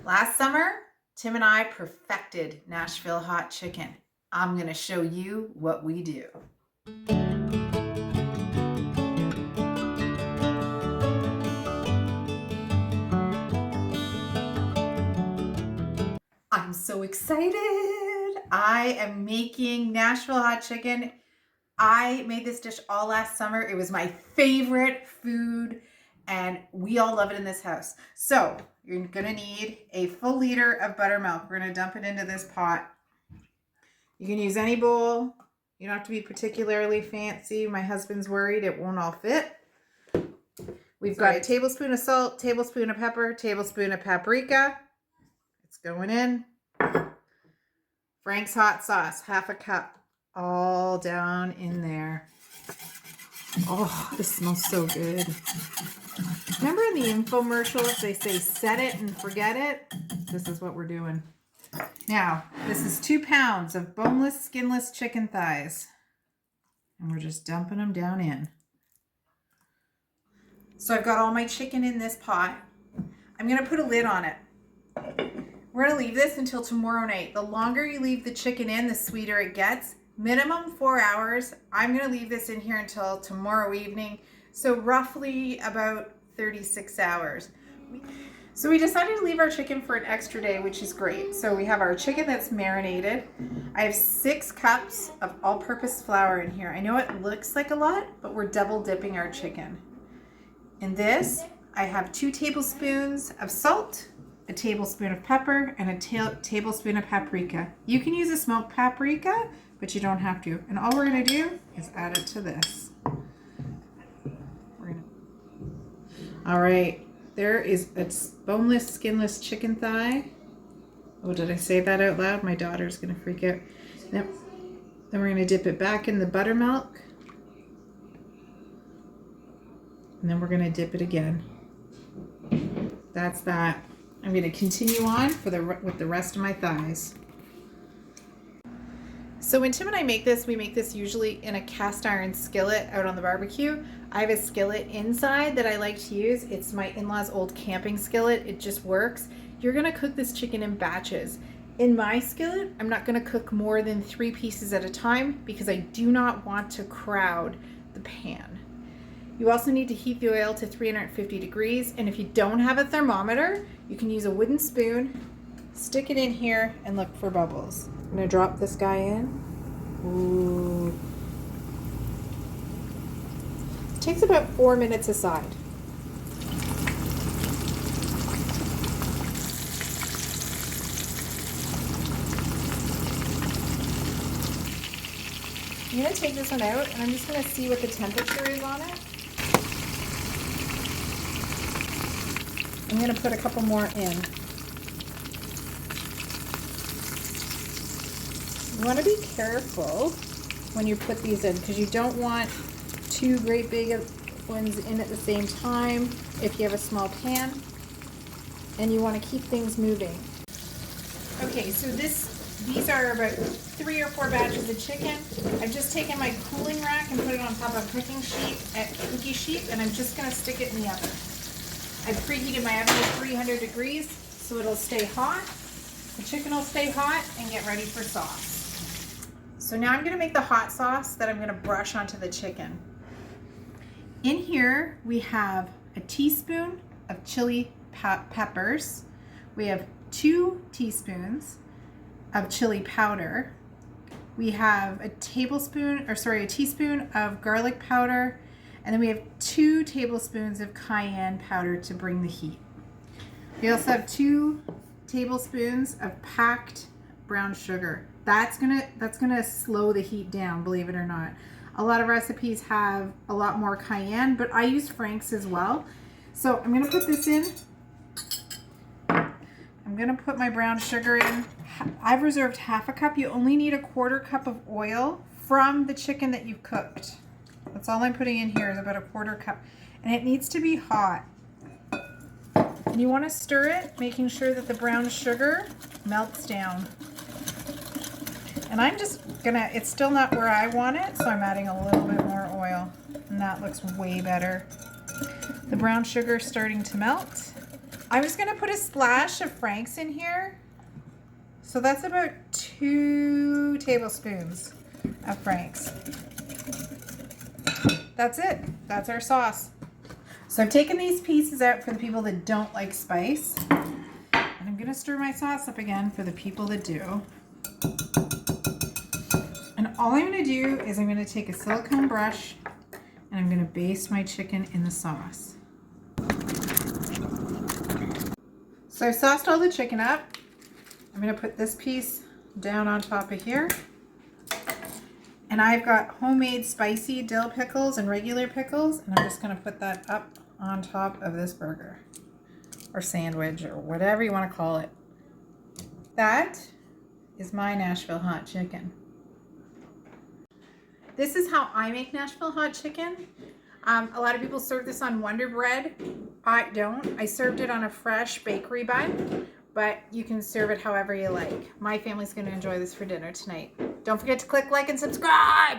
Last summer, Tim and I perfected Nashville hot chicken. I'm going to show you what we do. I'm so excited. I am making Nashville hot chicken. I made this dish all last summer. It was my favorite food and we all love it in this house. So you're gonna need a full liter of buttermilk. We're gonna dump it into this pot. You can use any bowl. You don't have to be particularly fancy. My husband's worried it won't all fit. We've got a tablespoon of salt, tablespoon of pepper, tablespoon of paprika. It's going in. Frank's hot sauce, half a cup, all down in there. Oh, this smells so good. Remember in the infomercials, they say set it and forget it? This is what we're doing. Now, this is 2 pounds of boneless, skinless chicken thighs. And we're just dumping them down in. So I've got all my chicken in this pot. I'm going to put a lid on it. We're going to leave this until tomorrow night. The longer you leave the chicken in, the sweeter it gets. Minimum 4 hours. I'm going to leave this in here until tomorrow evening. So roughly about 36 hours. So we decided to leave our chicken for an extra day, which is great. So we have our chicken that's marinated. I have 6 cups of all-purpose flour in here. I know it looks like a lot, but we're double dipping our chicken. In this, I have 2 tablespoons of salt, a tablespoon of pepper, and a tablespoon of paprika. You can use a smoked paprika, but you don't have to. And all we're gonna do is add it to this. All right, there is a boneless, skinless chicken thigh. Oh, did I say that out loud? My daughter's gonna freak out. Yep. Then we're gonna dip it back in the buttermilk. And then we're gonna dip it again. That's that. I'm gonna continue on with the rest of my thighs. So when Tim and I make this, we make this usually in a cast iron skillet out on the barbecue. I have a skillet inside that I like to use. It's my in-laws' old camping skillet. It just works. You're gonna cook this chicken in batches. In my skillet, I'm not gonna cook more than 3 pieces at a time because I do not want to crowd the pan. You also need to heat the oil to 350 degrees. And if you don't have a thermometer, you can use a wooden spoon, stick it in here and look for bubbles. I'm gonna drop this guy in. Ooh. It takes about 4 minutes aside. I'm gonna take this one out and I'm just gonna see what the temperature is on it. I'm gonna put a couple more in. You want to be careful when you put these in because you don't want 2 great big ones in at the same time if you have a small pan, and you want to keep things moving. Okay, so these are about 3 or 4 batches of chicken. I've just taken my cooling rack and put it on top of a cookie sheet, and I'm just going to stick it in the oven. I've preheated my oven to 300 degrees so it'll stay hot. The chicken will stay hot and get ready for sauce. So now I'm going to make the hot sauce that I'm going to brush onto the chicken. In here we have a teaspoon of chili peppers. We have 2 teaspoons of chili powder. We have a teaspoon of garlic powder, and then we have 2 tablespoons of cayenne powder to bring the heat. We also have 2 tablespoons of packed brown sugar. That's gonna slow the heat down, believe it or not. A lot of recipes have a lot more cayenne, but I use Frank's as well. So I'm gonna put this in. I'm gonna put my brown sugar in. I've reserved half a cup. You only need a 1/4 cup of oil from the chicken that you've cooked. That's all I'm putting in here is about a 1/4 cup. And it needs to be hot. And you wanna stir it, making sure that the brown sugar melts down. And I'm just gonna, it's still not where I want it, so I'm adding a little bit more oil. And that looks way better. The brown sugar is starting to melt. I'm just gonna put a splash of Frank's in here. So that's about 2 tablespoons of Frank's. That's it. That's our sauce. So I've taken these pieces out for the people that don't like spice. And I'm gonna stir my sauce up again for the people that do. And all I'm gonna do is I'm gonna take a silicone brush and I'm gonna baste my chicken in the sauce. So I've sauced all the chicken up. I'm gonna put this piece down on top of here. And I've got homemade spicy dill pickles and regular pickles, and I'm just gonna put that up on top of this burger or sandwich or whatever you wanna call it. That is my Nashville hot chicken. This is how I make Nashville hot chicken. A lot of people serve this on Wonder Bread. I don't. I served it on a fresh bakery bun, but you can serve it however you like. My family's going to enjoy this for dinner tonight. Don't forget to click like and subscribe.